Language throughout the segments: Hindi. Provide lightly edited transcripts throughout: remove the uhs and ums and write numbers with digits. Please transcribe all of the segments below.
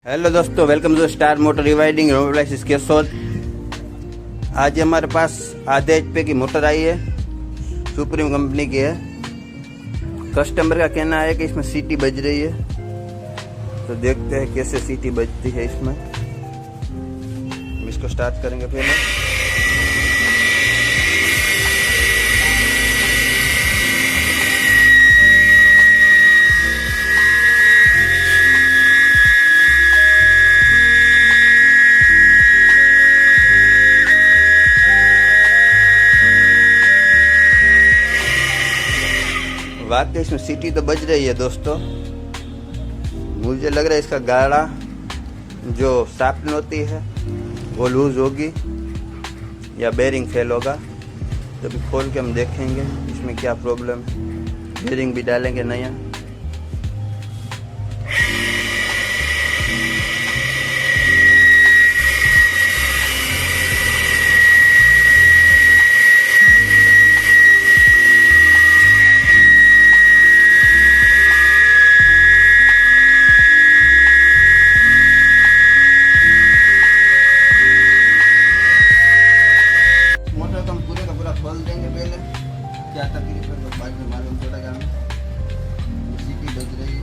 हेलो दोस्तों, welcome to star motor rewinding robotics Keshod. आज हमारे पास आधे एचपी की मोटर आई है, सुप्रीम कंपनी की है। कस्टमर का कहना है कि इसमें सीटी बज रही है, तो देखते हैं कैसे सीटी बजती है इसमें। हम इसको स्टार्ट करेंगे पहले। वाकई इसमें सीटी तो बज रही है दोस्तों। मुझे लग रहा है इसका गाड़ा जो शाफ्ट होती है वो लूज होगी या बेरिंग फेल होगा। तो अभी खोल के हम देखेंगे इसमें क्या प्रॉब्लम है। बेरिंग भी डालेंगे नया। खोल देंगे पहले, क्या तकलीफ है तो बाद में मालूम पड़ेगा हमें। सीटी बज रही है,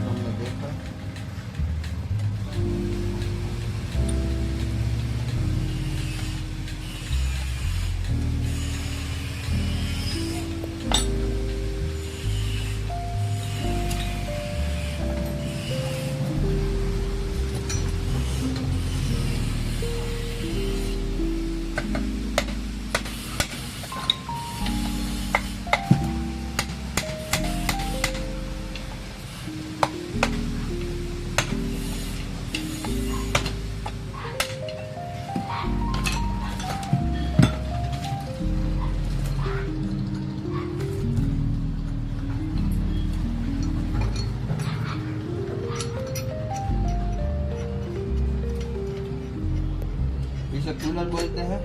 हमने देखा। इसे कूलर बोलते हैं,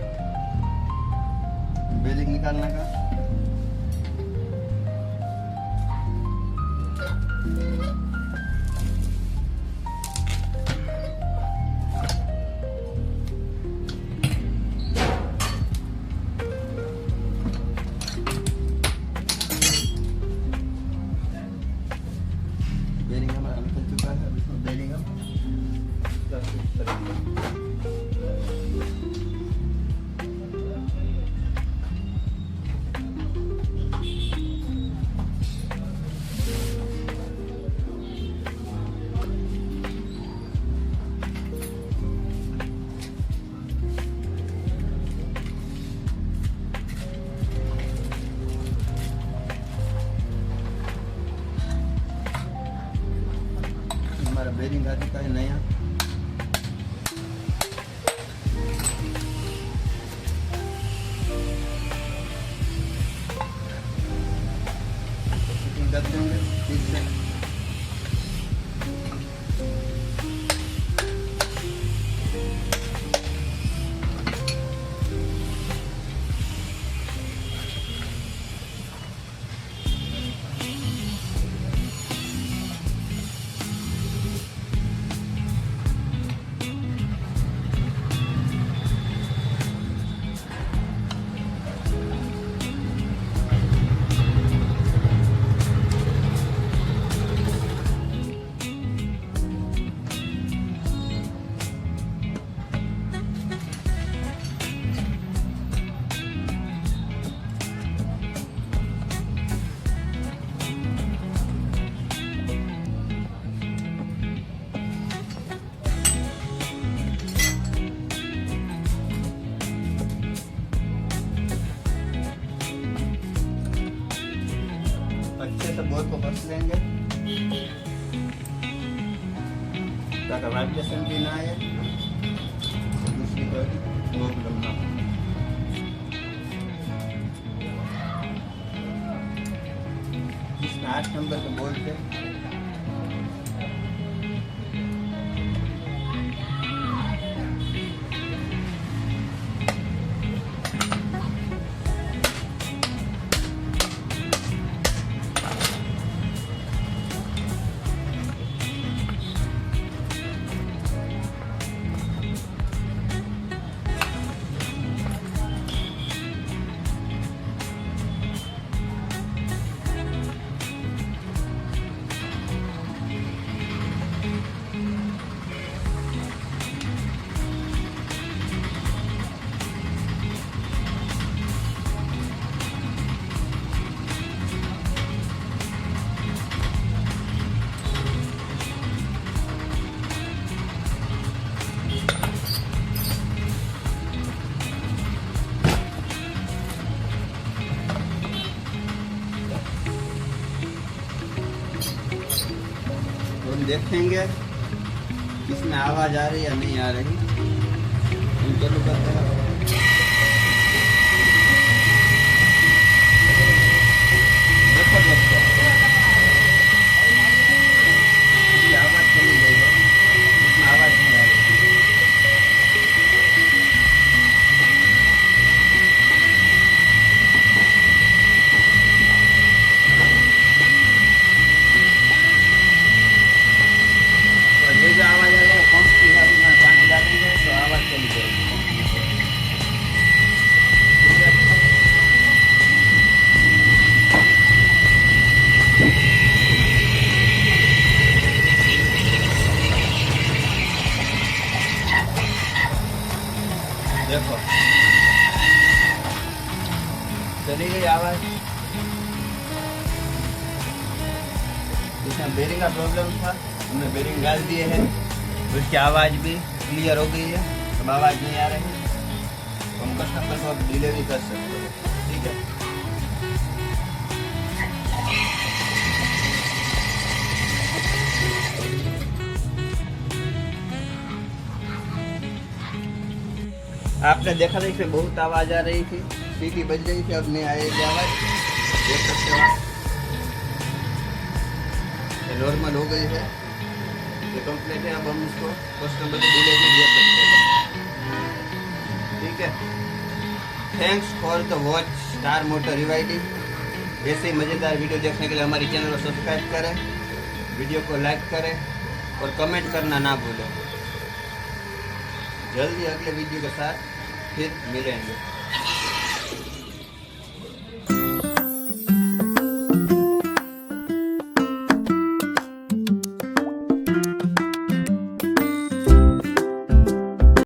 बेरिंग निकालने का। बेरिंग हमारा निकल चुका है, अब इसमें बेरिंग हम बेरिंग आ चुका है नया। फिटिंग कर देंगे ठीक से। अच्छे से बोर को कस लेंगे ताकि वाइब्रेशन भी ना आए, दूसरी कोई प्रॉब्लम ना हो। इसमें 8 नंबर के बोल्ट है। देखेंगे इसमें आवाज आ रही है या नहीं आ रही। चालू करते हैं। देखो दोस्तों, इसकी आवाज चली गई है, इसमें आवाज नहीं आ रही। ये जो आवाज आ रही है पंप की है, उसमें पानी डालेंगे तो आवाज चली जाएगी। देखो चली गई आवाज। इसमें बेरिंग का प्रॉब्लम था, हमने बेरिंग डाल दिए हैं, उसकी आवाज़ भी क्लियर हो गई है। अब आवाज़ नहीं आ रही, तो हम कस्टमर को डिलीवरी कर सकते हैं। ठीक है, आपने देखा था इसमें बहुत आवाज़ आ रही थी, सीटी बज रही थी, अब नहीं आएगी आवाज़। देख सकते हो आप, नॉर्मल हो गई है, ये कंप्लीट है। अब हम इसको कस्टमर को डिलीवरी दे सकते हैं। ठीक है, thanks for the watch star motor rewinding. ऐसे ही मज़ेदार वीडियो देखने के लिए हमारी चैनल को सब्सक्राइब करें, वीडियो को लाइक करें और कमेंट करना ना भूलें। जल्दी अगले वीडियो के साथ फिर मिलेंगे।